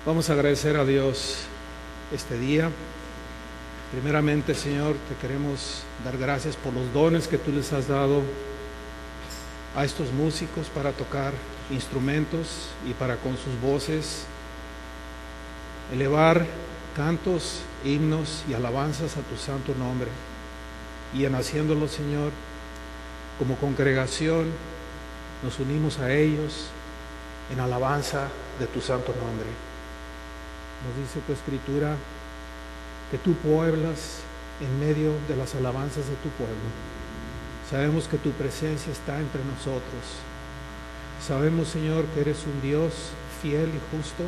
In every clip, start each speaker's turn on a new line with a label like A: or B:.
A: Vamos a agradecer a Dios este día. Primeramente, Señor, te queremos dar gracias por los dones que tú les has dado a estos músicos para tocar instrumentos y para con sus voces elevar cantos, himnos y alabanzas a tu santo nombre. Y en haciéndolo, Señor, como congregación, nos unimos a ellos en alabanza de tu santo nombre. Nos dice tu escritura que tú pueblas en medio de las alabanzas de tu pueblo. Sabemos que tu presencia está entre nosotros. Sabemos, Señor, que eres un Dios fiel y justo,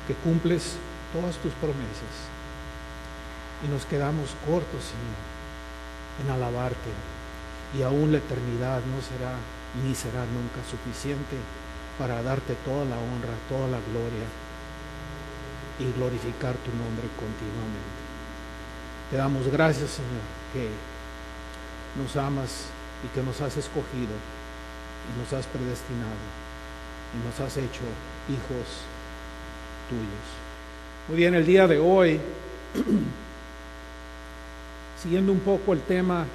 A: que cumples todas tus promesas. Y nos quedamos cortos, Señor, en alabarte. Y aún la eternidad no será ni será nunca suficiente para darte toda la honra, toda la gloria y glorificar tu nombre continuamente. Te damos gracias, Señor, que nos amas y que nos has escogido y nos has predestinado y nos has hecho hijos tuyos. Muy bien, el día de hoy, siguiendo un poco el tema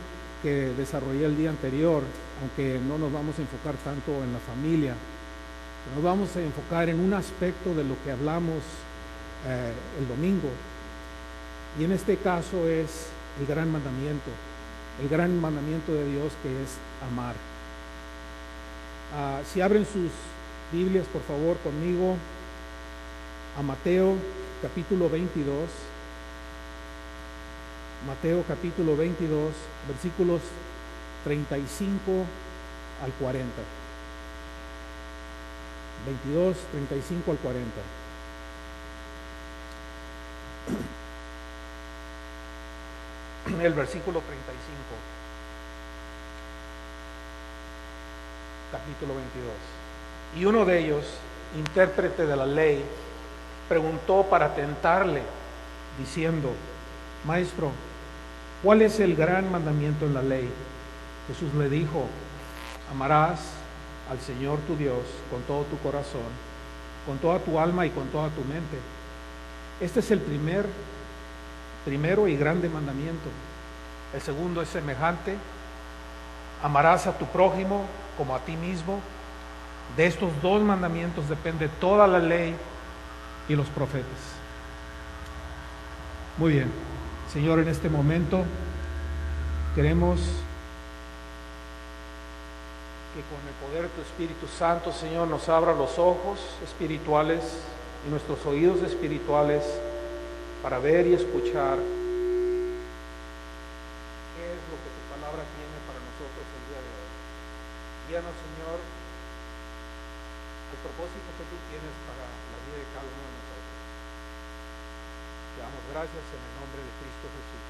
A: que desarrollé el día anterior, aunque no nos vamos a enfocar tanto en la familia, nos vamos a enfocar en un aspecto de lo que hablamos el domingo, y en este caso es el gran mandamiento de Dios, que es amar. Si abren sus Biblias, por favor, conmigo a Mateo capítulo 22, Mateo capítulo 22, versículos 35 al 40. 22, 35 al 40. El versículo 35, capítulo 22. Y uno de ellos, intérprete de la ley, preguntó para tentarle, diciendo: Maestro, ¿cuál es el gran mandamiento en la ley? Jesús le dijo: amarás al Señor tu Dios con todo tu corazón, con toda tu alma y con toda tu mente. Este es el primero y grande mandamiento. El segundo es semejante: amarás a tu prójimo como a ti mismo. De estos dos mandamientos depende toda la ley y los profetas. Muy bien, Señor, en este momento queremos que con el poder de tu Espíritu Santo, Señor, nos abra los ojos espirituales y nuestros oídos espirituales para ver y escuchar qué es lo que tu palabra tiene para nosotros el día de hoy. Guíanos, Señor, al propósito que tú tienes para la vida de cada uno de nosotros. Te damos gracias en el nombre de Cristo Jesús.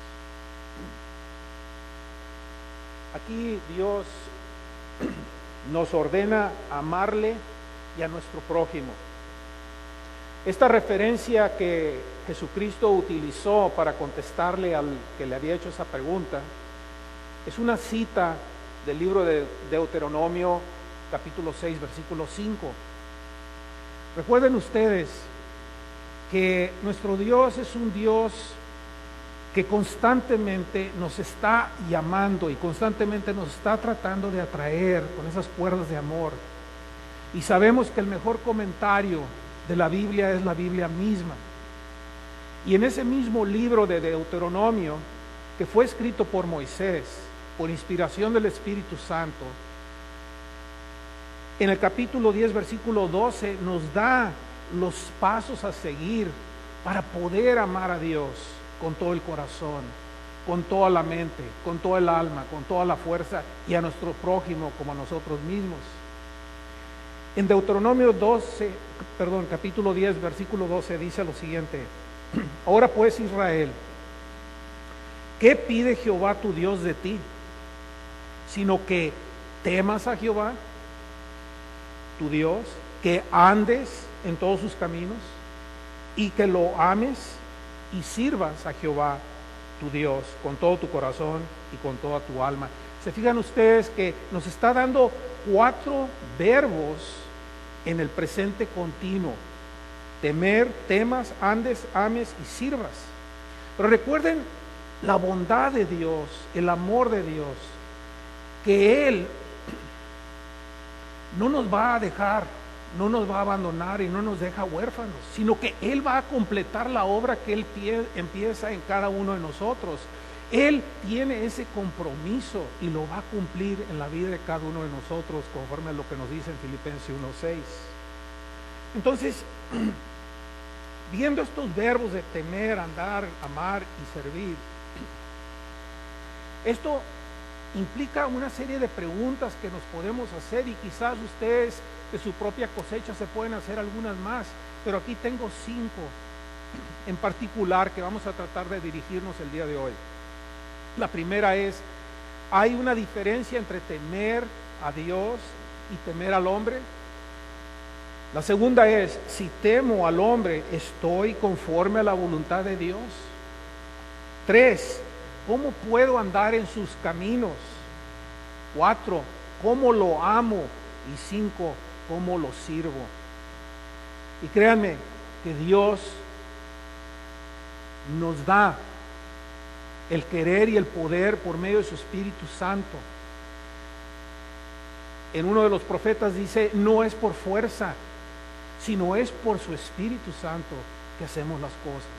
A: Aquí Dios nos ordena amarle y a nuestro prójimo. Esta referencia que Jesucristo utilizó para contestarle al que le había hecho esa pregunta es una cita del libro de Deuteronomio capítulo 6 versículo 5. Recuerden ustedes que nuestro Dios es un Dios que constantemente nos está llamando y constantemente nos está tratando de atraer con esas cuerdas de amor. Y sabemos que el mejor comentario de la Biblia es la Biblia misma. Y en ese mismo libro de Deuteronomio, que fue escrito por Moisés, por inspiración del Espíritu Santo, en el capítulo 10, versículo 12, nos da los pasos a seguir para poder amar a Dios con todo el corazón, con toda la mente, con toda el alma, con toda la fuerza, y a nuestro prójimo como a nosotros mismos. En Deuteronomio capítulo 10, versículo 12 dice lo siguiente: Ahora pues, Israel, ¿qué pide Jehová tu Dios de ti? Sino que temas a Jehová tu Dios, que andes en todos sus caminos y que lo ames y sirvas a Jehová tu Dios con todo tu corazón y con toda tu alma. Se fijan ustedes que nos está dando 4 verbos en el presente continuo. Temer, temas, andes, ames y sirvas. Pero recuerden la bondad de Dios, el amor de Dios, que Él no nos va a dejar, no nos va a abandonar y no nos deja huérfanos, sino que Él va a completar la obra que Él empieza en cada uno de nosotros. Él tiene ese compromiso y lo va a cumplir en la vida de cada uno de nosotros, conforme a lo que nos dice en Filipenses 1:6. Entonces, viendo estos verbos de temer, andar, amar y servir, esto implica una serie de preguntas que nos podemos hacer, y quizás ustedes de su propia cosecha se pueden hacer algunas más, pero aquí tengo 5 en particular que vamos a tratar de dirigirnos el día de hoy. La primera es: ¿hay una diferencia entre temer a Dios y temer al hombre? La segunda es: si temo al hombre, ¿estoy conforme a la voluntad de Dios? 3, ¿cómo puedo andar en sus caminos? 4, ¿cómo lo amo? Y 5, ¿cómo lo sirvo? Y créanme que Dios nos da el querer y el poder por medio de su Espíritu Santo. En uno de los profetas dice: no es por fuerza, sino es por su Espíritu Santo que hacemos las cosas.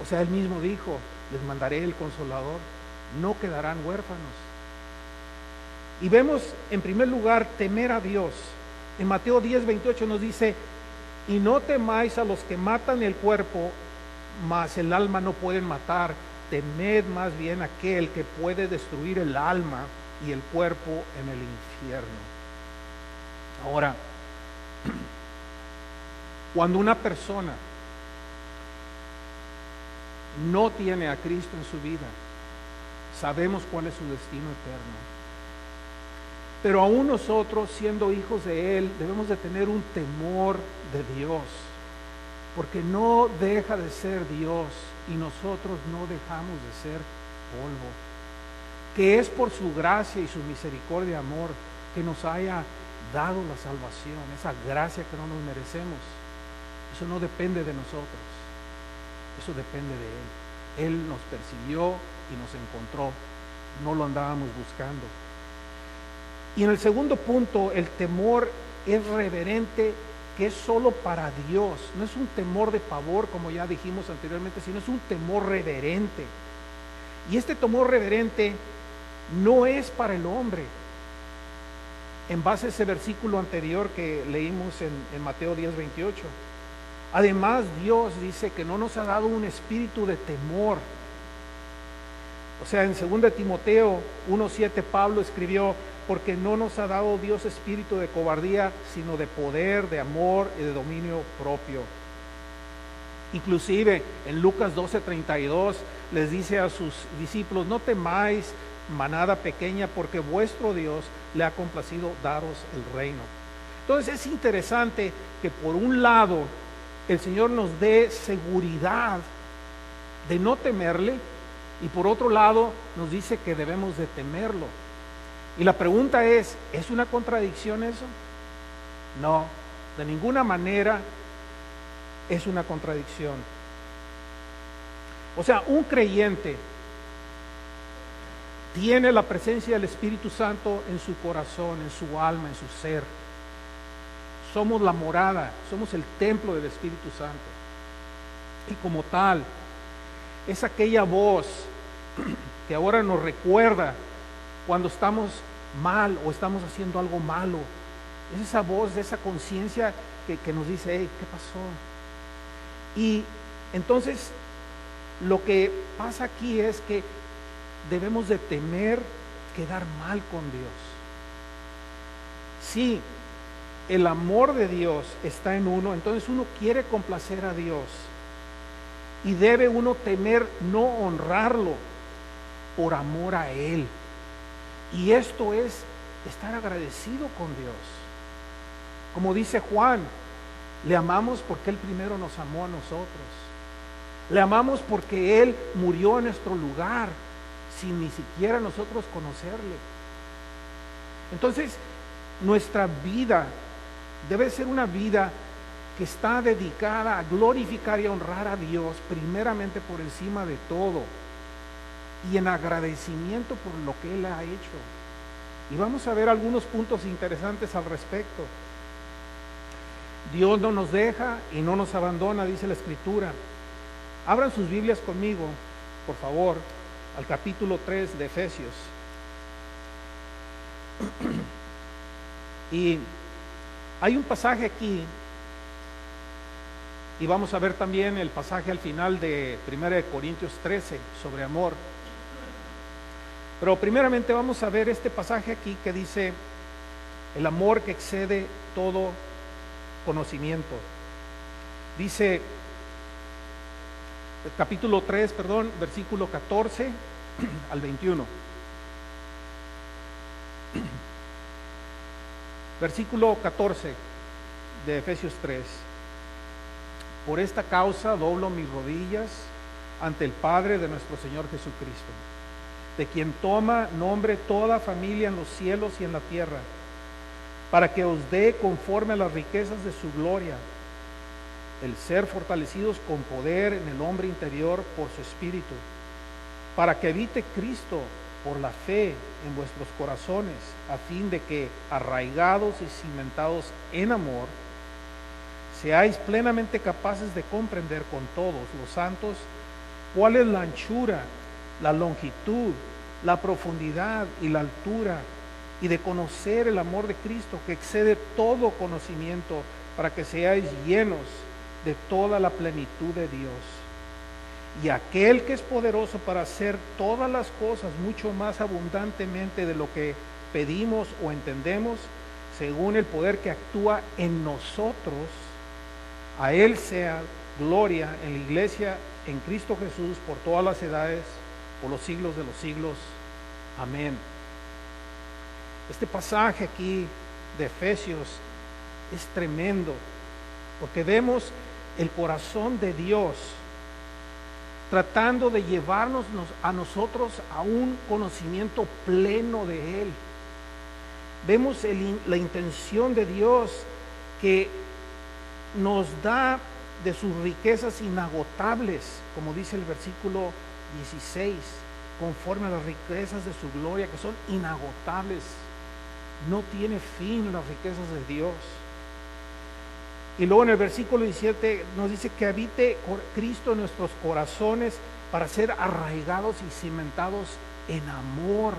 A: O sea, él mismo dijo: les mandaré el Consolador, no quedarán huérfanos. Y vemos en primer lugar temer a Dios. En Mateo 10:28 nos dice: y no temáis a los que matan el cuerpo, mas el alma no pueden matar. Temed más bien a aquel que puede destruir el alma y el cuerpo en el infierno. Ahora, cuando una persona no tiene a Cristo en su vida, sabemos cuál es su destino eterno. Pero aún nosotros, siendo hijos de Él, debemos de tener un temor de Dios, porque no deja de ser Dios y nosotros no dejamos de ser polvo. Que es por su gracia y su misericordia y amor que nos haya dado la salvación, esa gracia que no nos merecemos. Eso no depende de nosotros, eso depende de Él. Él nos persiguió y nos encontró, no lo andábamos buscando. Y en el segundo punto, el temor es reverente, que es solo para Dios. No es un temor de pavor, como ya dijimos anteriormente, sino es un temor reverente. Y este temor reverente no es para el hombre. En base a ese versículo anterior que leímos en Mateo 10:28. Además, Dios dice que no nos ha dado un espíritu de temor. O sea, en 2 Timoteo 1:7 Pablo escribió: porque no nos ha dado Dios espíritu de cobardía, sino de poder, de amor y de dominio propio. Inclusive en Lucas 12:32 les dice a sus discípulos: no temáis, manada pequeña, porque vuestro Dios le ha complacido daros el reino. Entonces es interesante que por un lado el Señor nos dé seguridad de no temerle, y por otro lado nos dice que debemos de temerlo. Y la pregunta es una contradicción eso? No, de ninguna manera es una contradicción. O sea, un creyente tiene la presencia del Espíritu Santo en su corazón, en su alma, en su ser. Somos la morada, somos el templo del Espíritu Santo. Y como tal, es aquella voz que ahora nos recuerda cuando estamos mal o estamos haciendo algo malo. Es esa voz de esa conciencia que nos dice: hey, ¿qué pasó? Y entonces lo que pasa aquí es que debemos de temer quedar mal con Dios. Si el amor de Dios está en uno, entonces uno quiere complacer a Dios y debe uno temer no honrarlo por amor a Él. Y esto es estar agradecido con Dios. Como dice Juan, le amamos porque Él primero nos amó a nosotros. Le amamos porque Él murió en nuestro lugar sin ni siquiera nosotros conocerle. Entonces, nuestra vida debe ser una vida que está dedicada a glorificar y a honrar a Dios primeramente por encima de todo, y en agradecimiento por lo que Él ha hecho. Y vamos a ver algunos puntos interesantes al respecto. Dios no nos deja y no nos abandona, dice la Escritura. Abran sus Biblias conmigo, por favor, al capítulo 3 de Efesios. Y hay un pasaje aquí, y vamos a ver también el pasaje al final de 1 Corintios 13 sobre amor. Pero primeramente vamos a ver este pasaje aquí que dice: el amor que excede todo conocimiento. Dice capítulo 3, versículo 14 al 21. Versículo 14 de Efesios 3. Por esta causa doblo mis rodillas ante el Padre de nuestro Señor Jesucristo, de quien toma nombre toda familia en los cielos y en la tierra, para que os dé conforme a las riquezas de su gloria, el ser fortalecidos con poder en el hombre interior por su Espíritu, para que habite Cristo por la fe en vuestros corazones, a fin de que, arraigados y cimentados en amor, seáis plenamente capaces de comprender con todos los santos cuál es la anchura, la longitud, la profundidad y la altura, y de conocer el amor de Cristo que excede todo conocimiento, para que seáis llenos de toda la plenitud de Dios. Y aquel que es poderoso para hacer todas las cosas mucho más abundantemente de lo que pedimos o entendemos, según el poder que actúa en nosotros, a Él sea gloria en la iglesia, en Cristo Jesús, por todas las edades, por los siglos de los siglos. Amén. Este pasaje aquí de Efesios es tremendo, porque vemos el corazón de Dios tratando de llevarnos a nosotros a un conocimiento pleno de Él. Vemos la intención de Dios, que nos da de sus riquezas inagotables, como dice el versículo 16, conforme a las riquezas de su gloria, que son inagotables. No tiene fin las riquezas de Dios. Y luego en el versículo 17 nos dice que habite Cristo en nuestros corazones para ser arraigados y cimentados en amor.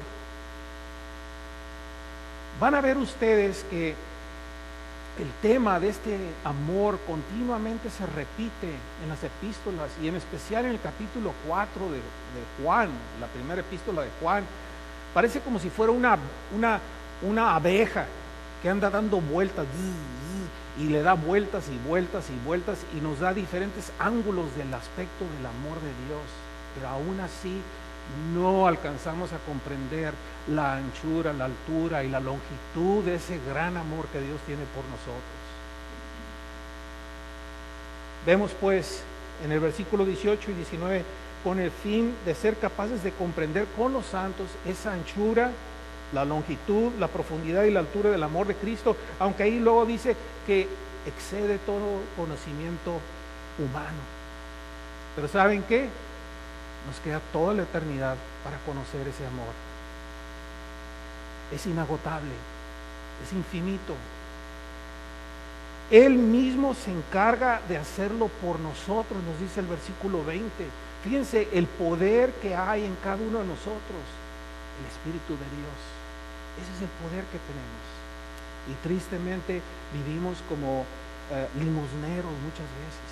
A: Van a ver ustedes que el tema de este amor continuamente se repite en las epístolas, y en especial en el capítulo 4 de Juan, la primera epístola de Juan. Parece como si fuera una abeja que anda dando vueltas y le da vueltas y vueltas y vueltas, y nos da diferentes ángulos del aspecto del amor de Dios, pero aún así no alcanzamos a comprender la anchura, la altura y la longitud de ese gran amor que Dios tiene por nosotros. Vemos pues en el versículo 18 y 19, con el fin de ser capaces de comprender con los santos esa anchura, la longitud, la profundidad y la altura del amor de Cristo, aunque ahí luego dice que excede todo conocimiento humano. Pero ¿saben qué? Nos queda toda la eternidad para conocer ese amor. Es inagotable, es infinito. Él mismo se encarga de hacerlo por nosotros, nos dice el versículo 20. Fíjense el poder que hay en cada uno de nosotros, el Espíritu de Dios. Ese es el poder que tenemos. Y tristemente vivimos como limosneros muchas veces,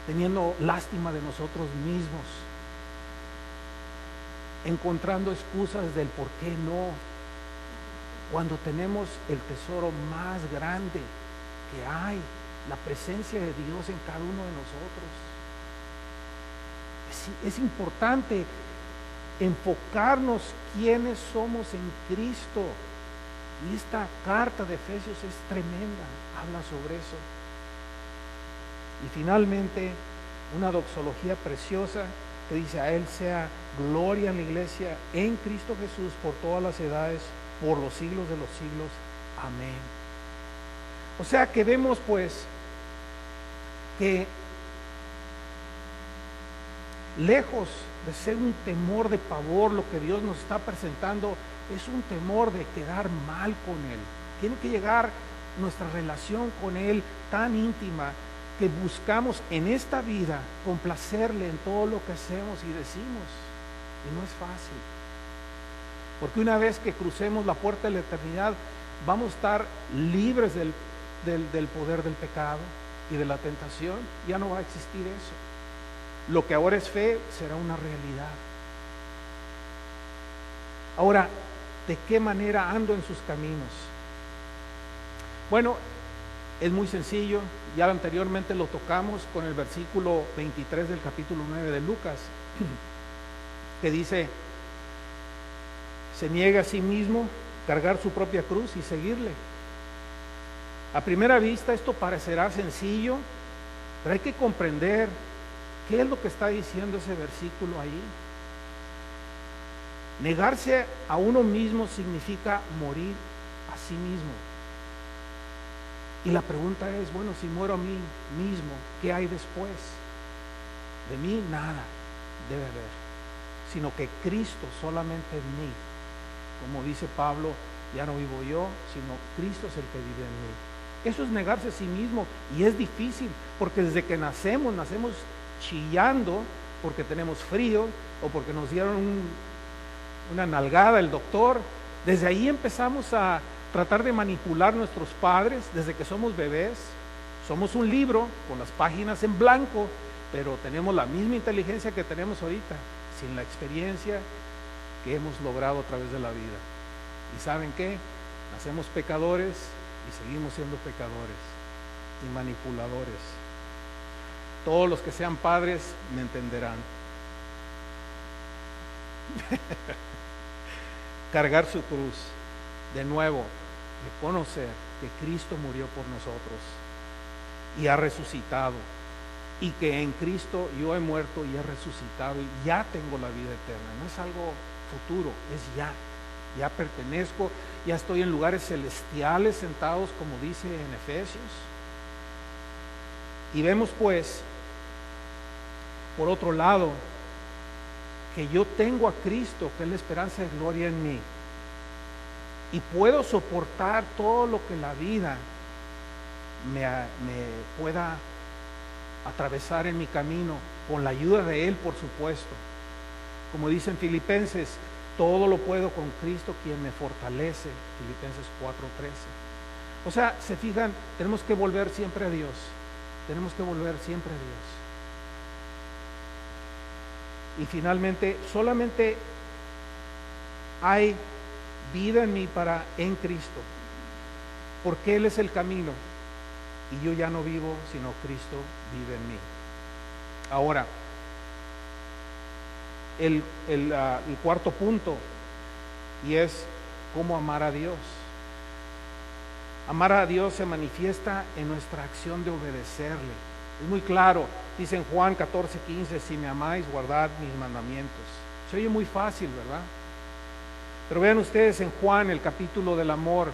A: teniendo lástima de nosotros mismos, encontrando excusas del por qué no, cuando tenemos el tesoro más grande que hay, la presencia de Dios en cada uno de nosotros. Es importante enfocarnos quiénes somos en Cristo, y esta carta de Efesios es tremenda, habla sobre eso. Y finalmente una doxología preciosa que dice: a Él sea gloria en la iglesia, en Cristo Jesús, por todas las edades, por los siglos de los siglos. Amén. O sea que vemos pues que lejos de ser un temor de pavor, lo que Dios nos está presentando es un temor de quedar mal con Él. Tiene que llegar nuestra relación con Él tan íntima que buscamos en esta vida complacerle en todo lo que hacemos y decimos. Y no es fácil. Porque una vez que crucemos la puerta de la eternidad, vamos a estar libres del poder del pecado y de la tentación. Ya no va a existir eso. Lo que ahora es fe será una realidad. Ahora, ¿de qué manera ando en sus caminos? Bueno, es muy sencillo. Ya anteriormente lo tocamos con el versículo 23 del capítulo 9 de Lucas, que dice: se niega a sí mismo, cargar su propia cruz y seguirle. A primera vista esto parecerá sencillo, pero hay que comprender qué es lo que está diciendo ese versículo ahí. Negarse a uno mismo significa morir a sí mismo. Y la pregunta es, bueno, si muero a mí mismo, ¿qué hay después? De mí nada debe haber, sino que Cristo solamente en mí. Como dice Pablo, ya no vivo yo, sino Cristo es el que vive en mí. Eso es negarse a sí mismo, y es difícil, porque desde que nacemos chillando porque tenemos frío o porque nos dieron una nalgada el doctor. Desde ahí empezamos a tratar de manipular a nuestros padres desde que somos bebés. Somos un libro con las páginas en blanco, pero tenemos la misma inteligencia que tenemos ahorita, sin la experiencia que hemos logrado a través de la vida. ¿Y saben qué? Nacemos pecadores y seguimos siendo pecadores y manipuladores. Todos los que sean padres me entenderán. Cargar su cruz, de nuevo, reconocer que Cristo murió por nosotros y ha resucitado, y que en Cristo yo he muerto y he resucitado y ya tengo la vida eterna. No es algo futuro, es ya pertenezco, ya estoy en lugares celestiales sentados, como dice en Efesios. Y vemos pues, por otro lado, que yo tengo a Cristo, que es la esperanza de gloria en mí, y puedo soportar todo lo que la vida me pueda atravesar en mi camino, con la ayuda de Él, por supuesto. Como dice en Filipenses, todo lo puedo con Cristo quien me fortalece, Filipenses 4:13. O sea, se fijan, tenemos que volver siempre a Dios, tenemos que volver siempre a Dios. Y finalmente, solamente hay vida en mí en Cristo, porque Él es el camino, y yo ya no vivo, sino Cristo vive en mí. Ahora, el cuarto punto, y es cómo amar a Dios. Amar a Dios se manifiesta en nuestra acción de obedecerle. Es muy claro, dice en Juan 14:15, si me amáis, guardad mis mandamientos. Se oye muy fácil, ¿verdad? Pero vean ustedes en Juan, el capítulo del amor,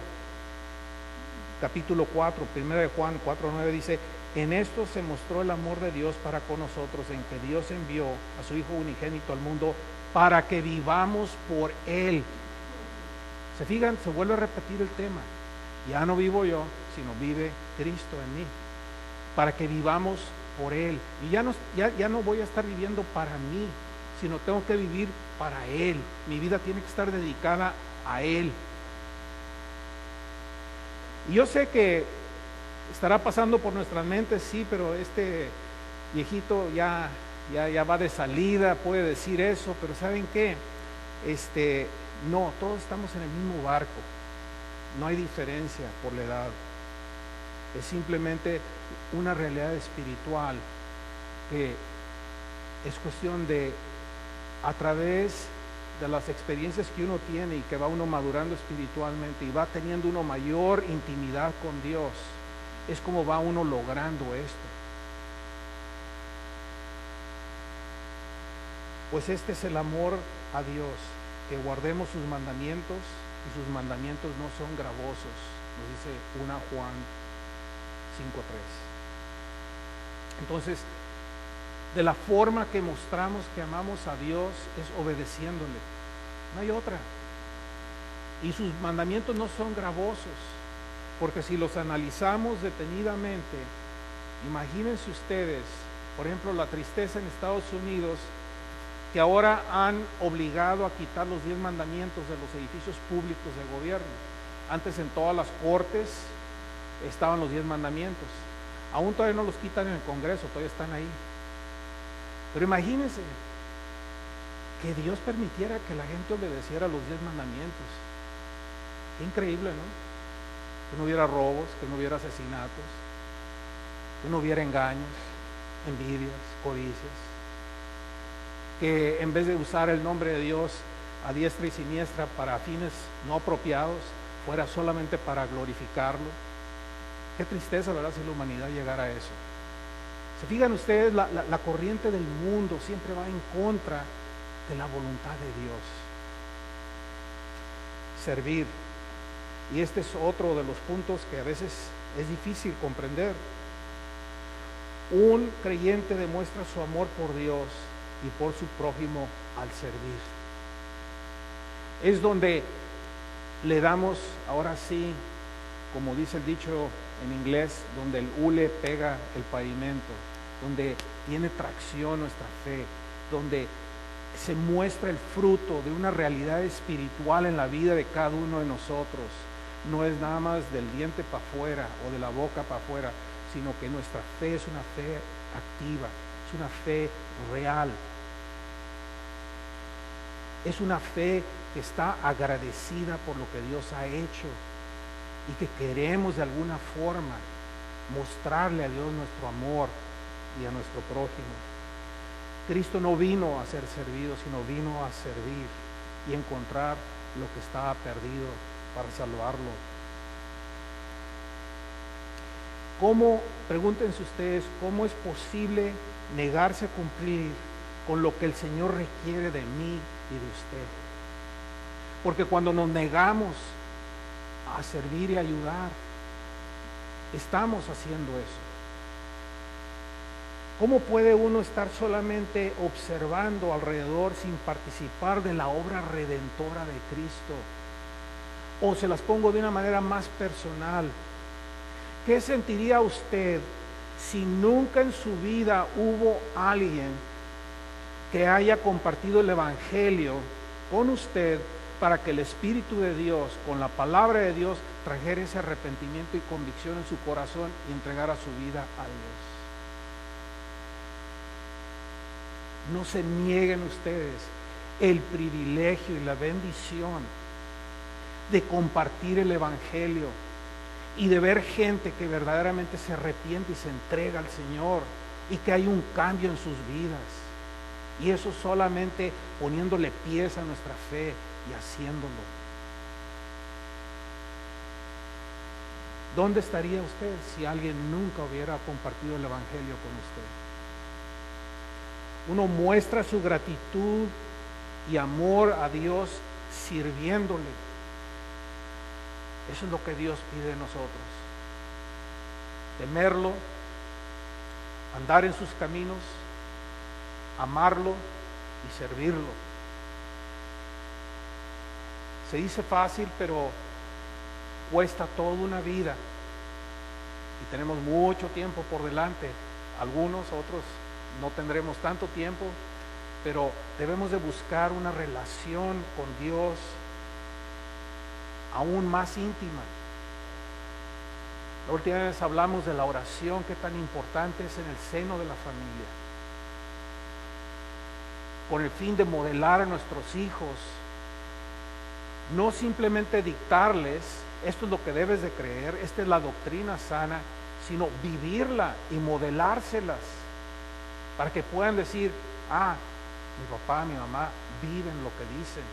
A: capítulo 4, 1 de Juan 4:9 dice: en esto se mostró el amor de Dios para con nosotros, en que Dios envió a su Hijo unigénito al mundo para que vivamos por Él. Se fijan, se vuelve a repetir el tema. Ya no vivo yo, sino vive Cristo en mí, para que vivamos por Él. Y ya no voy a estar viviendo para mí, sino tengo que vivir para Él. Mi vida tiene que estar dedicada a Él. Y yo sé que estará pasando por nuestras mentes, sí, pero este viejito ya va de salida, puede decir eso, pero ¿saben qué? No, todos estamos en el mismo barco. No hay diferencia por la edad. Es simplemente una realidad espiritual que es cuestión de, a través de las experiencias que uno tiene y que va uno madurando espiritualmente y va teniendo uno mayor intimidad con Dios, es como va uno logrando esto. Pues este es el amor a Dios, que guardemos sus mandamientos, y sus mandamientos no son gravosos, nos dice 1 Juan 5:3. Entonces, de la forma que mostramos que amamos a Dios es obedeciéndole. No hay otra. Y sus mandamientos no son gravosos, porque si los analizamos detenidamente, imagínense ustedes, por ejemplo, la tristeza en Estados Unidos, que ahora han obligado a quitar los 10 mandamientos de los edificios públicos de gobierno. Antes en todas las cortes estaban los 10 mandamientos. Aún todavía no los quitan en el Congreso, todavía están ahí. Pero imagínense que Dios permitiera que la gente obedeciera los 10 mandamientos. Qué increíble, ¿no? Que no hubiera robos, que no hubiera asesinatos, que no hubiera engaños, envidias, codicias, que en vez de usar el nombre de Dios a diestra y siniestra para fines no apropiados, fuera solamente para glorificarlo. Qué tristeza, ¿verdad?, si la humanidad llegara a eso. ¿Se fijan ustedes? La corriente del mundo siempre va en contra de la voluntad de Dios. Servir. Y este es otro de los puntos que a veces es difícil comprender. Un creyente demuestra su amor por Dios y por su prójimo al servir. Es donde le damos, ahora sí, como dice el dicho en inglés, donde el hule pega el pavimento, donde tiene tracción nuestra fe, donde se muestra el fruto de una realidad espiritual en la vida de cada uno de nosotros. No es nada más del diente para afuera o de la boca para afuera, sino que nuestra fe es una fe activa, es una fe real. Es una fe que está agradecida por lo que Dios ha hecho y que queremos de alguna forma mostrarle a Dios nuestro amor y a nuestro prójimo. Cristo no vino a ser servido, sino vino a servir y encontrar lo que estaba perdido para salvarlo. ¿Cómo, pregúntense ustedes, cómo es posible negarse a cumplir con lo que el Señor requiere de mí y de usted? Porque cuando nos negamos a servir y ayudar, estamos haciendo eso. ¿Cómo puede uno estar solamente observando alrededor sin participar de la obra redentora de Cristo? O se las pongo de una manera más personal. ¿Qué sentiría usted si nunca en su vida hubo alguien que haya compartido el Evangelio con usted para que el Espíritu de Dios, con la palabra de Dios, trajera ese arrepentimiento y convicción en su corazón y entregara su vida a Dios? No se nieguen ustedes el privilegio y la bendición de compartir el Evangelio y de ver gente que verdaderamente se arrepiente y se entrega al Señor y que hay un cambio en sus vidas. Y eso solamente poniéndole pies a nuestra fe y haciéndolo. ¿Dónde estaría usted si alguien nunca hubiera compartido el Evangelio con usted? Uno muestra su gratitud y amor a Dios sirviéndole. Eso es lo que Dios pide de nosotros. Temerlo, andar en sus caminos, amarlo y servirlo. Se dice fácil, pero cuesta toda una vida. Y tenemos mucho tiempo por delante. Algunos, otros no tendremos tanto tiempo, pero debemos de buscar una relación con Dios aún más íntima. La última vez hablamos de la oración, qué tan importante es en el seno de la familia, con el fin de modelar a nuestros hijos, no simplemente dictarles, esto es lo que debes de creer, esta es la doctrina sana, sino vivirla y modelárselas, para que puedan decir, mi papá, mi mamá viven lo que dicen.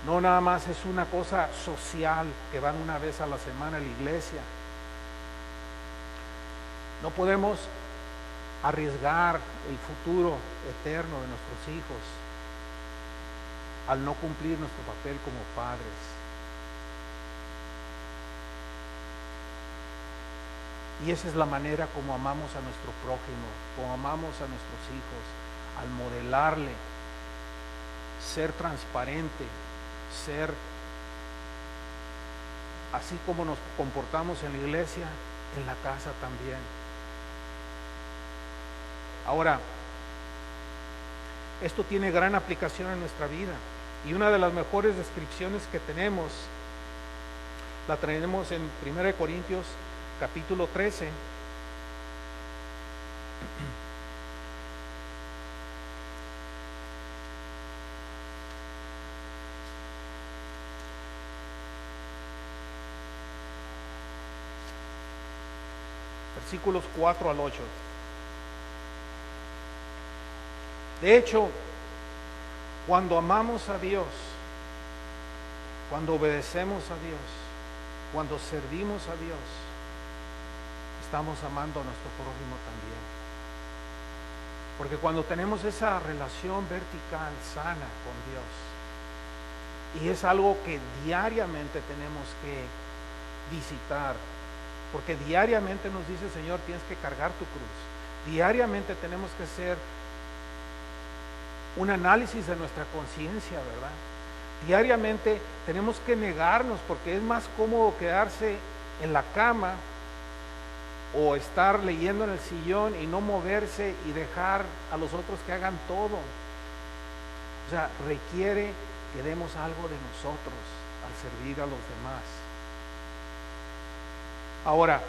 A: No nada más es una cosa social que van una vez a la semana a la iglesia. No podemos arriesgar el futuro eterno de nuestros hijos al no cumplir nuestro papel como padres. Y esa es la manera como amamos a nuestro prójimo, como amamos a nuestros hijos, al modelarle, ser transparente, ser así como nos comportamos en la iglesia, en la casa también. Ahora, esto tiene gran aplicación en nuestra vida, y una de las mejores descripciones que tenemos la tenemos en 1 Corintios capítulo 13. Versículos 4 al 8. De hecho, cuando amamos a Dios, cuando obedecemos a Dios, cuando servimos a Dios, estamos amando a nuestro prójimo también. Porque cuando tenemos esa relación vertical, sana con Dios, y es algo que diariamente tenemos que visitar, porque diariamente nos dice el Señor, tienes que cargar tu cruz. Diariamente tenemos que hacer un análisis de nuestra conciencia, ¿verdad? Diariamente tenemos que negarnos, porque es más cómodo quedarse en la cama o estar leyendo en el sillón y no moverse y dejar a los otros que hagan todo. O sea, requiere que demos algo de nosotros al servir a los demás. Ahora,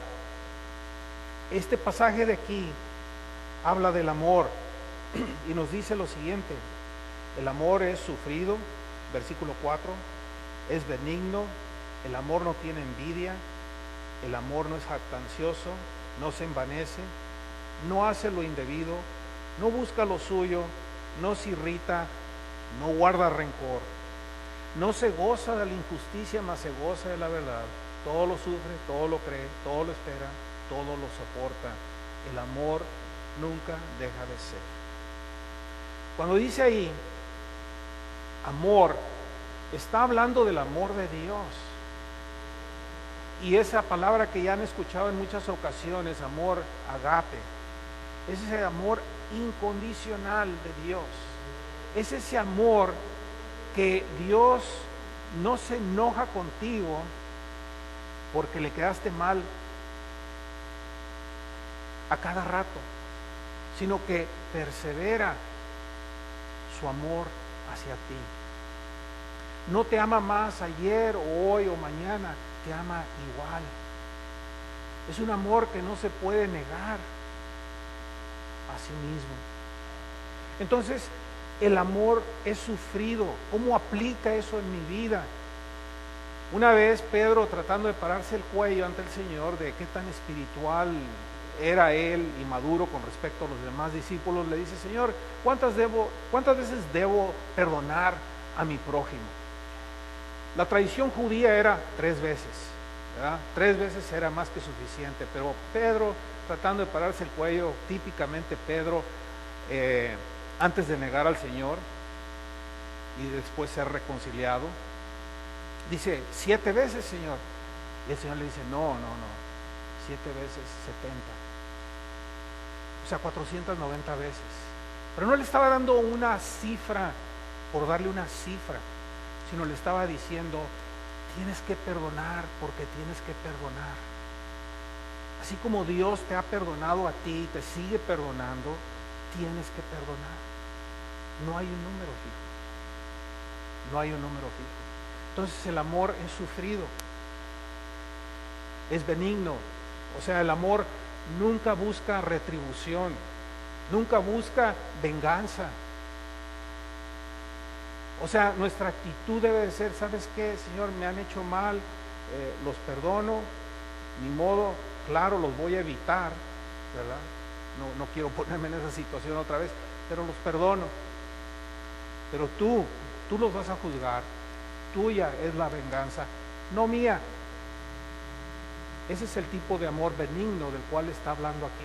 A: este pasaje de aquí habla del amor y nos dice lo siguiente: el amor es sufrido, versículo 4, es benigno, el amor no tiene envidia, el amor no es jactancioso, no se envanece, no hace lo indebido, no busca lo suyo, no se irrita, no guarda rencor, no se goza de la injusticia, mas se goza de la verdad. Todo lo sufre, todo lo cree, todo lo espera, todo lo soporta. El amor nunca deja de ser. Cuando dice ahí amor, está hablando del amor de Dios. Y esa palabra que ya han escuchado en muchas ocasiones, amor agape, es ese amor incondicional de Dios. Es ese amor que Dios no se enoja contigo porque le quedaste mal a cada rato, sino que persevera su amor hacia ti. No te ama más ayer o hoy o mañana, te ama igual. Es un amor que no se puede negar a sí mismo. Entonces, el amor es sufrido. ¿Cómo aplica eso en mi vida? Una vez Pedro, tratando de pararse el cuello ante el Señor de qué tan espiritual era él y maduro con respecto a los demás discípulos, le dice: Señor, ¿cuántas veces debo perdonar a mi prójimo? La tradición judía era 3 veces, ¿verdad? 3 veces era más que suficiente, pero Pedro, tratando de pararse el cuello, típicamente Pedro, antes de negar al Señor y después ser reconciliado, dice: 7 veces, Señor. Y el Señor le dice: no, 7 veces 70. O sea, 490 veces. Pero no le estaba dando una cifra por darle una cifra, sino le estaba diciendo: tienes que perdonar porque tienes que perdonar. Así como Dios te ha perdonado a ti y te sigue perdonando, tienes que perdonar. No hay un número fijo. No hay un número fijo. Entonces el amor es sufrido, es benigno. O sea, el amor nunca busca retribución, nunca busca venganza. O sea, nuestra actitud debe de ser: ¿sabes qué, Señor? Me han hecho mal, los perdono, ni modo, claro, los voy a evitar, ¿verdad? No quiero ponerme en esa situación otra vez, pero los perdono. Pero tú los vas a juzgar. Tuya es la venganza, no mía. Ese es el tipo de amor benigno del cual está hablando aquí.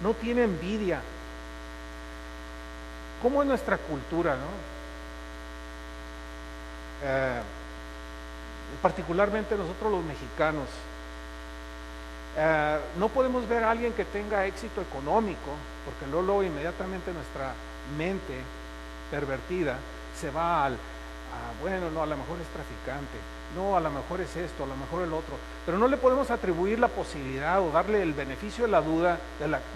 A: No tiene envidia. ¿Cómo es nuestra cultura, no? Particularmente nosotros los mexicanos. No podemos ver a alguien que tenga éxito económico, porque luego inmediatamente nuestra mente pervertida se va bueno, no, a lo mejor es traficante, no, a lo mejor es esto, a lo mejor el otro, pero no le podemos atribuir la posibilidad o darle el beneficio de la duda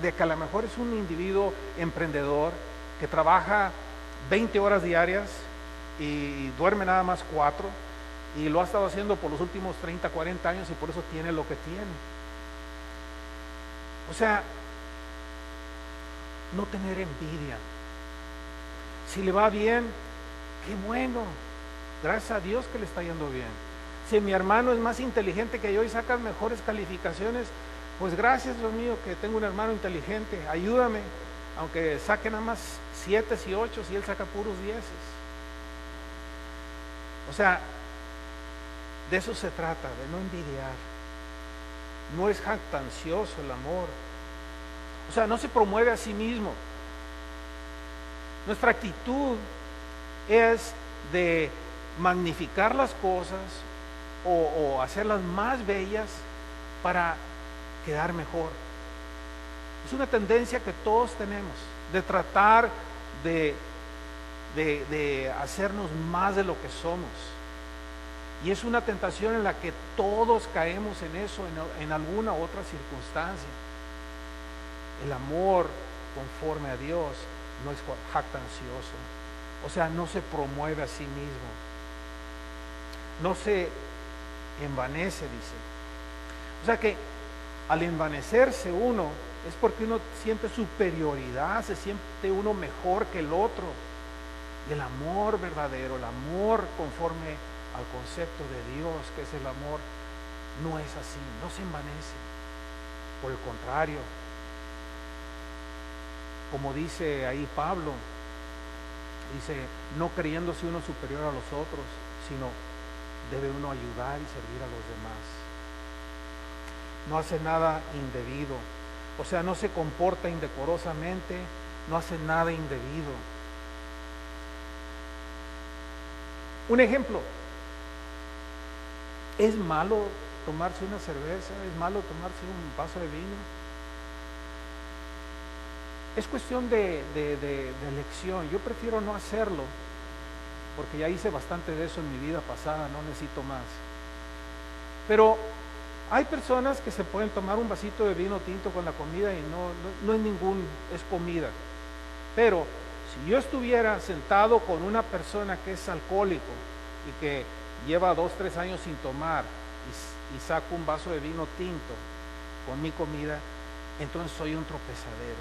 A: de que a lo mejor es un individuo emprendedor que trabaja 20 horas diarias y duerme nada más 4, y lo ha estado haciendo por los últimos 30, 40 años y por eso tiene lo que tiene. O sea, no tener envidia. Si le va bien, qué bueno, gracias a Dios que le está yendo bien. Si mi hermano es más inteligente que yo y saca mejores calificaciones, pues gracias, Dios mío, que tengo un hermano inteligente, ayúdame, aunque saque nada más 7 y 8 y él saca puros 10. O sea, de eso se trata, de no envidiar. No es jactancioso el amor. O sea, no se promueve a sí mismo. Nuestra actitud es de magnificar las cosas o hacerlas más bellas para quedar mejor. Es una tendencia que todos tenemos, de tratar de hacernos más de lo que somos. Y es una tentación en la que todos caemos en eso, en alguna otra circunstancia. El amor conforme a Dios no es jactancioso, o sea, no se promueve a sí mismo, no se envanece, dice. O sea que al envanecerse uno es porque uno siente superioridad, se siente uno mejor que el otro. Y el amor verdadero, el amor conforme al concepto de Dios, que es el amor, no es así, no se envanece. Por el contrario, como dice ahí Pablo, dice, no creyéndose uno superior a los otros, sino debe uno ayudar y servir a los demás. No hace nada indebido, o sea, no se comporta indecorosamente, no hace nada indebido. Un ejemplo, ¿es malo tomarse una cerveza? ¿Es malo tomarse un vaso de vino? Es cuestión de elección. Yo prefiero no hacerlo, porque ya hice bastante de eso en mi vida pasada, no necesito más. Pero hay personas que se pueden tomar un vasito de vino tinto con la comida y no es comida. Pero si yo estuviera sentado con una persona que es alcohólico y que lleva 2, 3 años sin tomar y saco un vaso de vino tinto con mi comida, entonces soy un tropezadero.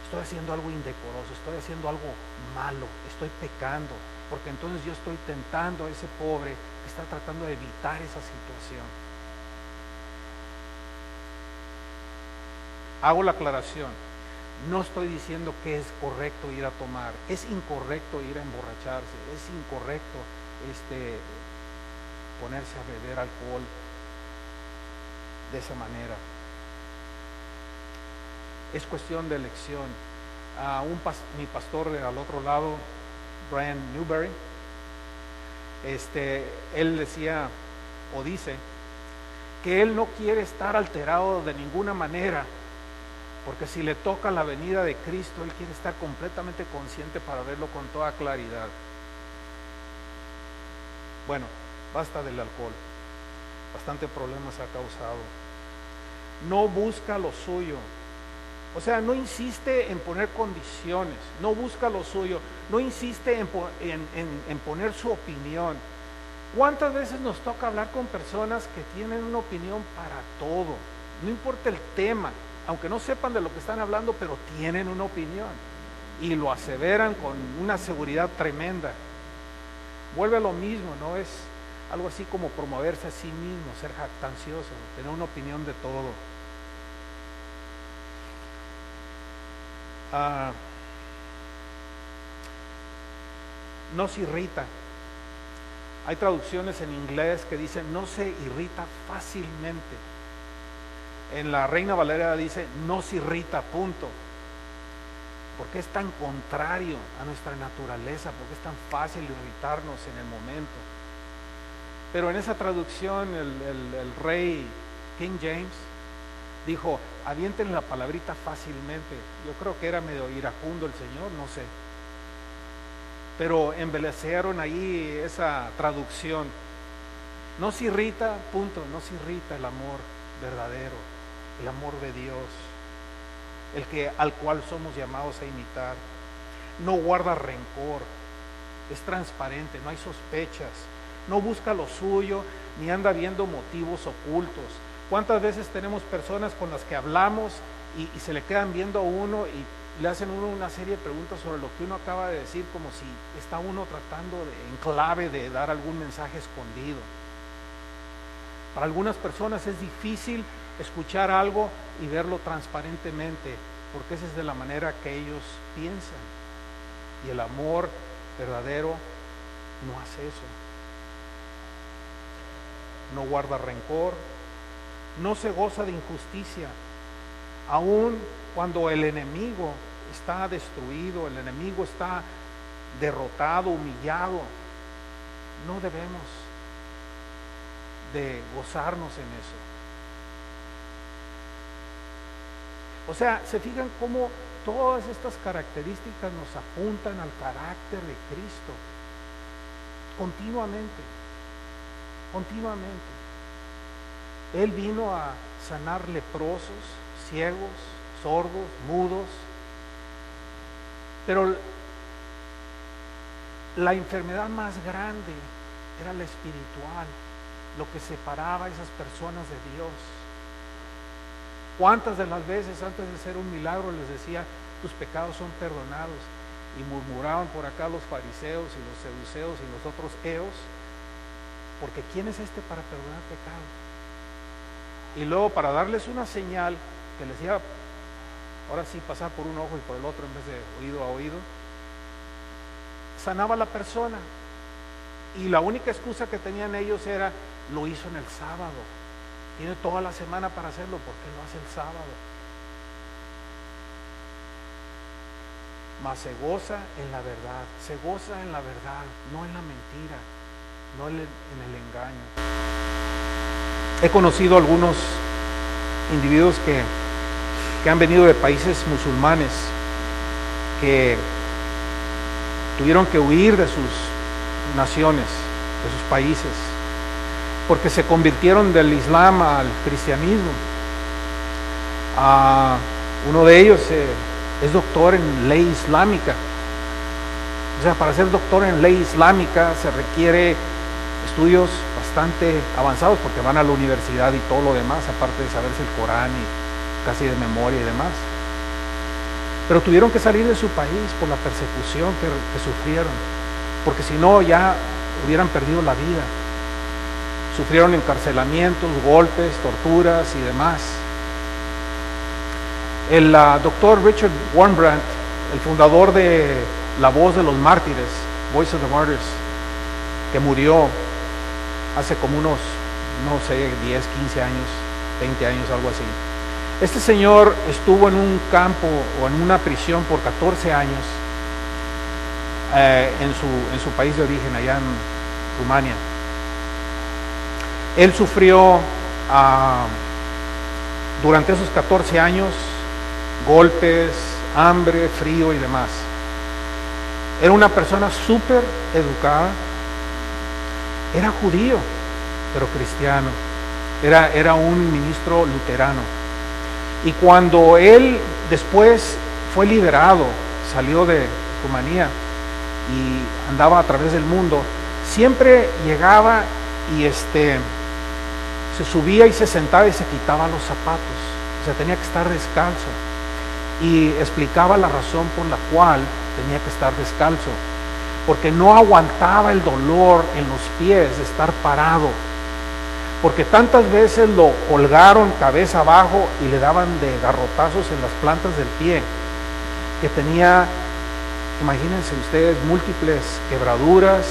A: Estoy haciendo algo indecoroso, estoy haciendo algo malo, estoy pecando, porque entonces yo estoy tentando a ese pobre que está tratando de evitar esa situación. Hago la aclaración, no estoy diciendo que es correcto ir a tomar, es incorrecto ir a emborracharse, es incorrecto ponerse a beber alcohol de esa manera. Es cuestión de elección. Mi pastor al otro lado, Brian Newberry, él decía o dice que él no quiere estar alterado de ninguna manera, porque si le toca la venida de Cristo, él quiere estar completamente consciente para verlo con toda claridad. Bueno, basta del alcohol, bastante problemas ha causado. No busca lo suyo, o sea, no insiste en poner condiciones, no busca lo suyo, no insiste en poner su opinión. ¿Cuántas veces nos toca hablar con personas que tienen una opinión para todo? No importa el tema, aunque no sepan de lo que están hablando, pero tienen una opinión y lo aseveran con una seguridad tremenda. Vuelve a lo mismo, no es algo así como promoverse a sí mismo, ser jactancioso, tener una opinión de todo. No se irrita. Hay traducciones en inglés que dicen no se irrita fácilmente. En la Reina Valera dice no se irrita, punto. Porque es tan contrario a nuestra naturaleza, porque es tan fácil irritarnos en el momento. Pero en esa traducción el rey King James, dijo, avienten la palabrita fácilmente. Yo creo que era medio iracundo el Señor, no sé. Pero embellecieron ahí esa traducción. No se irrita, punto, no se irrita el amor verdadero, el amor de Dios, al cual somos llamados a imitar. No guarda rencor, es transparente, no hay sospechas, no busca lo suyo, ni anda viendo motivos ocultos. ¿Cuántas veces tenemos personas con las que hablamos y se le quedan viendo a uno y le hacen a uno una serie de preguntas sobre lo que uno acaba de decir, como si está uno tratando en clave de dar algún mensaje escondido? Para algunas personas es difícil escuchar algo y verlo transparentemente, porque esa es de la manera que ellos piensan. Y el amor verdadero no hace eso. No guarda rencor, no se goza de injusticia, aun cuando el enemigo está destruido, el enemigo está derrotado, humillado. No debemos de gozarnos en eso. O sea, se fijan cómo todas estas características nos apuntan al carácter de Cristo continuamente. Él vino a sanar leprosos, ciegos, sordos, mudos, pero la enfermedad más grande era la espiritual, lo que separaba a esas personas de Dios. ¿Cuántas de las veces antes de hacer un milagro les decía, tus pecados son perdonados? Y murmuraban por acá los fariseos y los seduceos y los otros eos, porque ¿quién es este para perdonar pecados? Y luego, para darles una señal que les iba, ahora sí, pasar por un ojo y por el otro en vez de oído a oído, sanaba a la persona. Y la única excusa que tenían ellos era, lo hizo en el sábado. Tiene toda la semana para hacerlo, ¿por qué lo hace el sábado? Mas se goza en la verdad, no en la mentira, no en el engaño. He conocido algunos individuos que han venido de países musulmanes, que tuvieron que huir de sus naciones, de sus países, porque se convirtieron del Islam al cristianismo. Uno de ellos es doctor en ley islámica. O sea, para ser doctor en ley islámica se requiere estudios bastante avanzados, porque van a la universidad y todo lo demás, aparte de saberse el Corán y casi de memoria y demás. Pero tuvieron que salir de su país por la persecución que sufrieron, porque si no ya hubieran perdido la vida. Sufrieron encarcelamientos, golpes, torturas y demás. El doctor Richard Wurmbrand, el fundador de La Voz de los Mártires, Voice of the Martyrs, que murió hace como unos, no sé, 10, 15 años, 20 años, algo así. Este señor estuvo en un campo o en una prisión por 14 años en su país de origen, allá en Rumania. Él sufrió durante esos 14 años golpes, hambre, frío y demás. Era una persona súper educada, era judío, pero cristiano, era un ministro luterano. Y cuando él después fue liberado, salió de Rumanía y andaba a través del mundo, siempre llegaba y se subía y se sentaba y se quitaba los zapatos, o sea, tenía que estar descalzo, y explicaba la razón por la cual tenía que estar descalzo, porque no aguantaba el dolor en los pies de estar parado, porque tantas veces lo colgaron cabeza abajo y le daban de garrotazos en las plantas del pie, que tenía, imagínense ustedes, múltiples quebraduras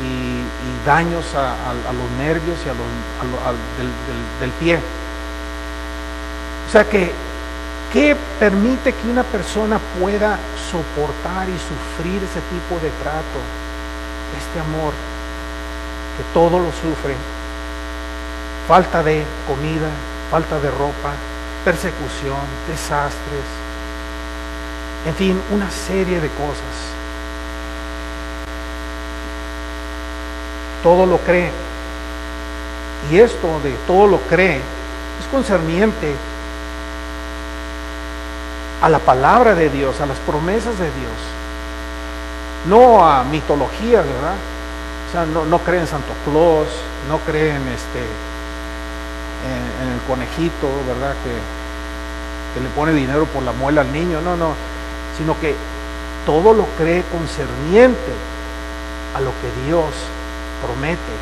A: y daños a los nervios y del pie. O sea que, ¿qué permite que una persona pueda soportar y sufrir ese tipo de trato? Este amor que todo lo sufre, falta de comida, falta de ropa, persecución, desastres, en fin, una serie de cosas. Todo lo cree. Y esto de todo lo cree es concerniente a la palabra de Dios, a las promesas de Dios, no a mitologías, ¿verdad? O sea, no cree en Santo Claus, no cree en el conejito, ¿verdad? Que le pone dinero por la muela al niño, no, sino que todo lo cree concerniente a lo que Dios promete,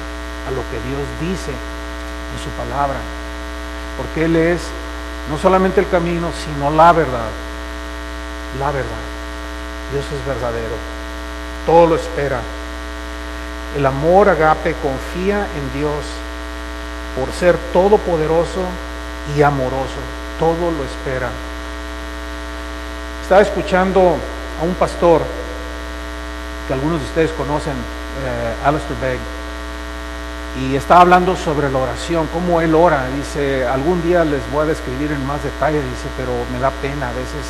A: a lo que Dios dice en su palabra, porque Él es no solamente el camino, sino la verdad. La verdad. Dios es verdadero. Todo lo espera. El amor agape confía en Dios por ser todopoderoso y amoroso. Todo lo espera. Estaba escuchando a un pastor que algunos de ustedes conocen, Alistair Begg, y estaba hablando sobre la oración, cómo él ora. Dice, algún día les voy a describir en más detalle, dice, pero me da pena a veces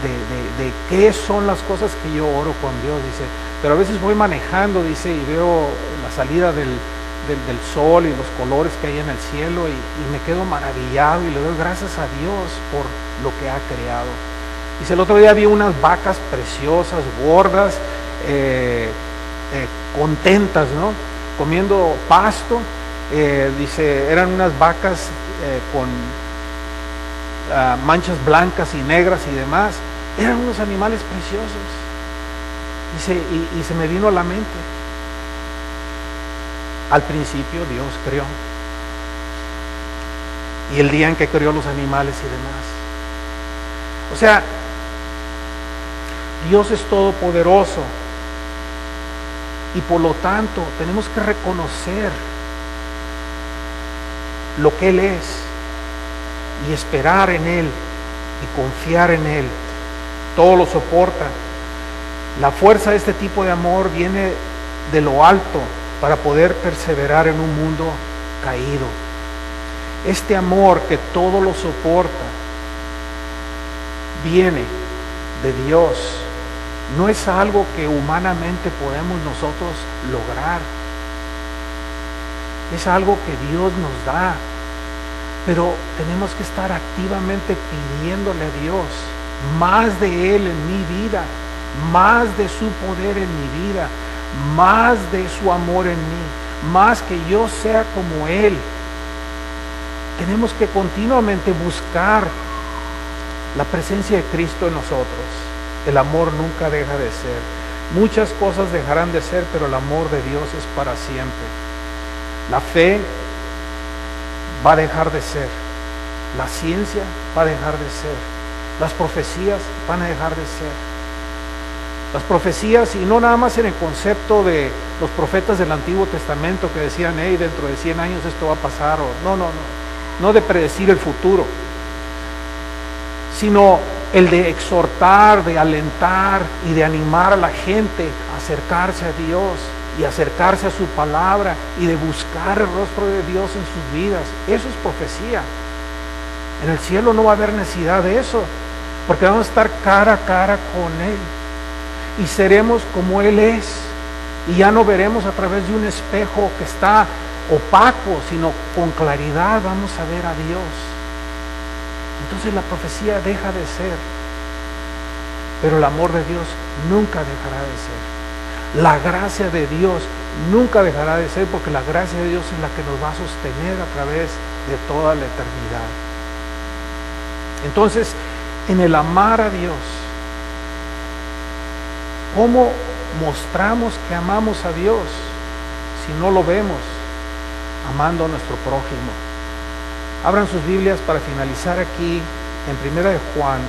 A: de qué son las cosas que yo oro con Dios, dice, pero a veces voy manejando, dice, y veo la salida del sol y los colores que hay en el cielo y me quedo maravillado y le doy gracias a Dios por lo que ha creado. Dice, el otro día vi unas vacas preciosas, gordas, contentas, ¿no? Comiendo pasto. Dice, eran unas vacas con manchas blancas y negras y demás. Eran unos animales preciosos. Dice, y se me vino a la mente, al principio Dios creó, y el día en que creó los animales y demás. O sea, Dios es todopoderoso, y por lo tanto tenemos que reconocer lo que Él es y esperar en Él y confiar en Él. Todo lo soporta. La fuerza de este tipo de amor viene de lo alto para poder perseverar en un mundo caído. Este amor que todo lo soporta viene de Dios. No es algo que humanamente podemos nosotros lograr. Es algo que Dios nos da. Pero tenemos que estar activamente pidiéndole a Dios más de Él en mi vida, más de su poder en mi vida, más de su amor en mí, más que yo sea como Él. Tenemos que continuamente buscar la presencia de Cristo en nosotros. El amor nunca deja de ser. Muchas cosas dejarán de ser, pero el amor de Dios es para siempre. La fe va a dejar de ser. La ciencia va a dejar de ser. Las profecías van a dejar de ser. Las profecías, y no nada más en el concepto de los profetas del Antiguo Testamento que decían, hey, dentro de 100 años esto va a pasar, o no de predecir el futuro, sino el de exhortar, de alentar y de animar a la gente a acercarse a Dios y acercarse a su palabra y de buscar el rostro de Dios en sus vidas. Eso es profecía. En el cielo no va a haber necesidad de eso, porque vamos a estar cara a cara con Él y seremos como Él es, y ya no veremos a través de un espejo que está opaco, sino con claridad vamos a ver a Dios. Entonces la profecía deja de ser, pero el amor de Dios nunca dejará de ser. La gracia de Dios nunca dejará de ser, porque la gracia de Dios es la que nos va a sostener a través de toda la eternidad. Entonces, en el amar a Dios, ¿cómo mostramos que amamos a Dios si no lo vemos amando a nuestro prójimo? Abran sus Biblias para finalizar aquí en Primera de Juan.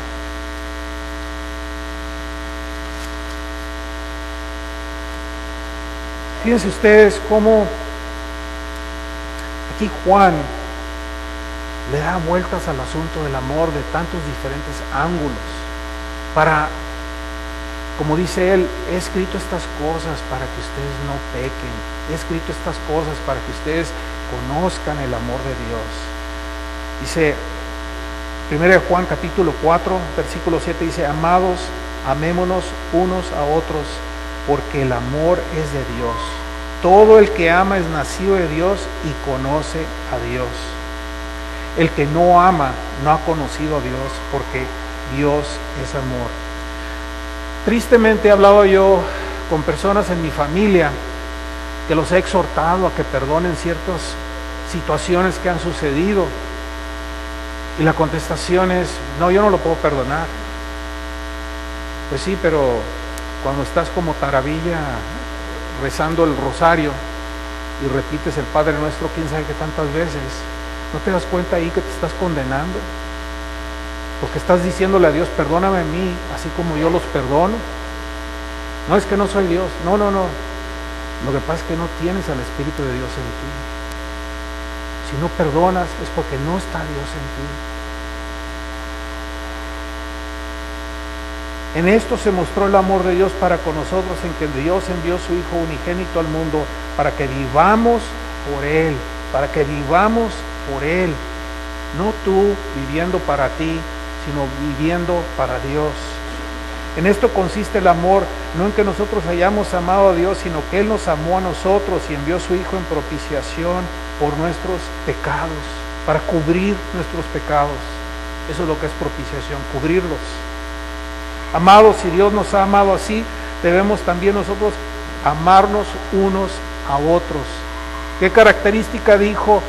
A: Fíjense ustedes cómo aquí Juan le da vueltas al asunto del amor de tantos diferentes ángulos para, como dice él, he escrito estas cosas para que ustedes no pequen, he escrito estas cosas para que ustedes conozcan el amor de Dios. Dice 1 Juan capítulo 4, versículo 7, dice: amados, amémonos unos a otros, porque el amor es de Dios. Todo el que ama es nacido de Dios y conoce a Dios. El que no ama no ha conocido a Dios, porque Dios es amor. Tristemente he hablado yo con personas en mi familia que los he exhortado a que perdonen ciertas situaciones que han sucedido, y la contestación es: no, yo no lo puedo perdonar. Pues sí, pero cuando estás como taravilla rezando el rosario y repites el Padre Nuestro quién sabe qué tantas veces, ¿no te das cuenta ahí que te estás condenando? Porque estás diciéndole a Dios: perdóname a mí, así como yo los perdono. No es que no soy Dios, no. Lo que pasa es que no tienes al Espíritu de Dios en ti. Si no perdonas es porque no está Dios en ti. En esto se mostró el amor de Dios para con nosotros, en que Dios envió su Hijo unigénito al mundo para que vivamos por Él, no tú viviendo para ti, sino viviendo para Dios. En esto consiste el amor, no en que nosotros hayamos amado a Dios, sino que Él nos amó a nosotros y envió a su Hijo en propiciación por nuestros pecados, para cubrir nuestros pecados. Eso es lo que es propiciación, cubrirlos. Amados, si Dios nos ha amado así, debemos también nosotros amarnos unos a otros. ¿Qué característica dijo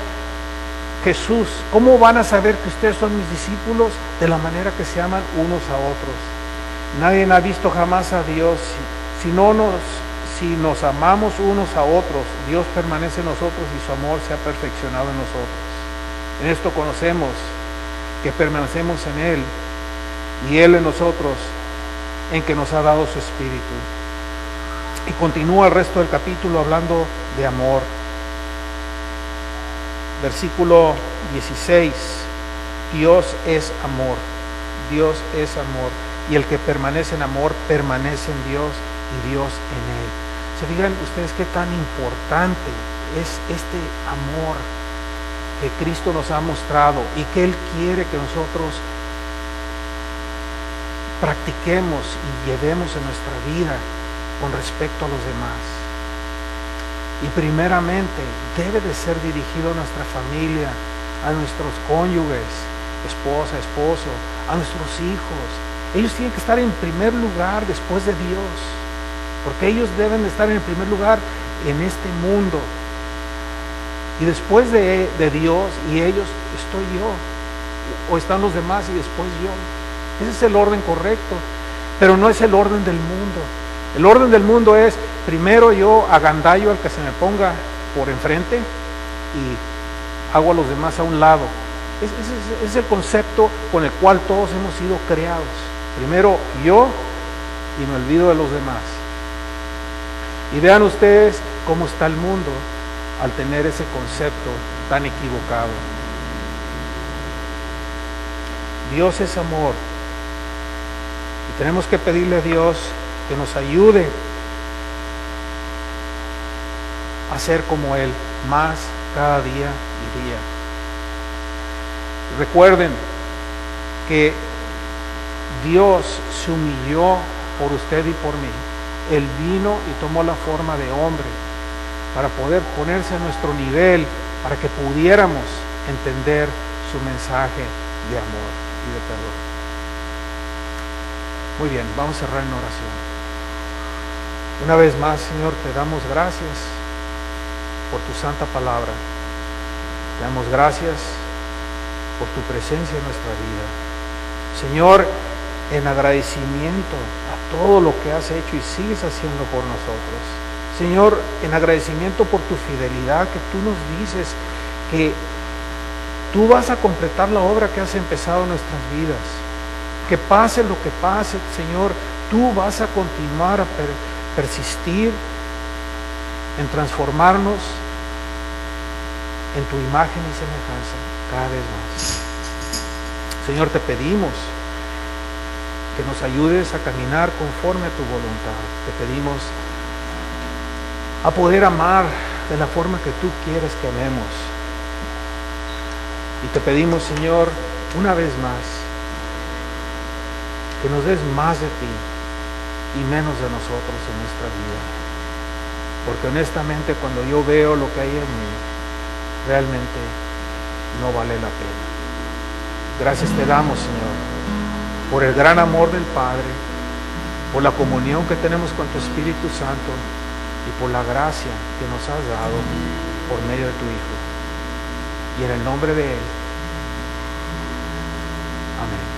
A: Jesús? ¿Cómo van a saber que ustedes son mis discípulos? De la manera que se aman unos a otros. Nadie ha visto jamás a Dios. Si nos amamos unos a otros, Dios permanece en nosotros y su amor se ha perfeccionado en nosotros. En esto conocemos que permanecemos en Él y Él en nosotros, en que nos ha dado su Espíritu. Y continúa el resto del capítulo hablando de amor. Versículo 16: Dios es amor, Dios es amor, y el que permanece en amor permanece en Dios y Dios en él. ¿Se fijan ustedes qué tan importante es este amor que Cristo nos ha mostrado y que Él quiere que nosotros practiquemos y llevemos en nuestra vida con respecto a los demás? Y primeramente debe de ser dirigido a nuestra familia, a nuestros cónyuges, esposa, esposo, a nuestros hijos. Ellos tienen que estar en primer lugar después de Dios, porque ellos deben de estar en primer lugar en este mundo. Y después de Dios y ellos estoy yo, o están los demás y después yo. Ese es el orden correcto, pero no es el orden del mundo. El orden del mundo es: primero yo agandallo al que se me ponga por enfrente y hago a los demás a un lado. Ese es el concepto con el cual todos hemos sido creados. Primero yo y me olvido de los demás. Y vean ustedes cómo está el mundo al tener ese concepto tan equivocado. Dios es amor y tenemos que pedirle a Dios que nos ayude a ser como Él más cada día y día. Recuerden que Dios se humilló por usted y por mí. Él vino y tomó la forma de hombre para poder ponerse a nuestro nivel, para que pudiéramos entender su mensaje de amor y de perdón. Muy bien, vamos a cerrar en oración. Una vez más, Señor, te damos gracias por tu santa palabra. Te damos gracias por tu presencia en nuestra vida. Señor, en agradecimiento a todo lo que has hecho y sigues haciendo por nosotros. Señor, en agradecimiento por tu fidelidad, que tú nos dices que tú vas a completar la obra que has empezado en nuestras vidas. Que pase lo que pase, Señor, tú vas a continuar a persistir en transformarnos en tu imagen y semejanza cada vez más. Señor, te pedimos que nos ayudes a caminar conforme a tu voluntad. Te pedimos a poder amar de la forma que tú quieres que amemos. Y te pedimos, Señor, una vez más, que nos des más de ti y menos de nosotros en nuestra vida. Porque honestamente cuando yo veo lo que hay en mí, realmente no vale la pena. Gracias te damos, Señor, por el gran amor del Padre, por la comunión que tenemos con tu Espíritu Santo y por la gracia que nos has dado por medio de tu Hijo. Y en el nombre de Él. Amén.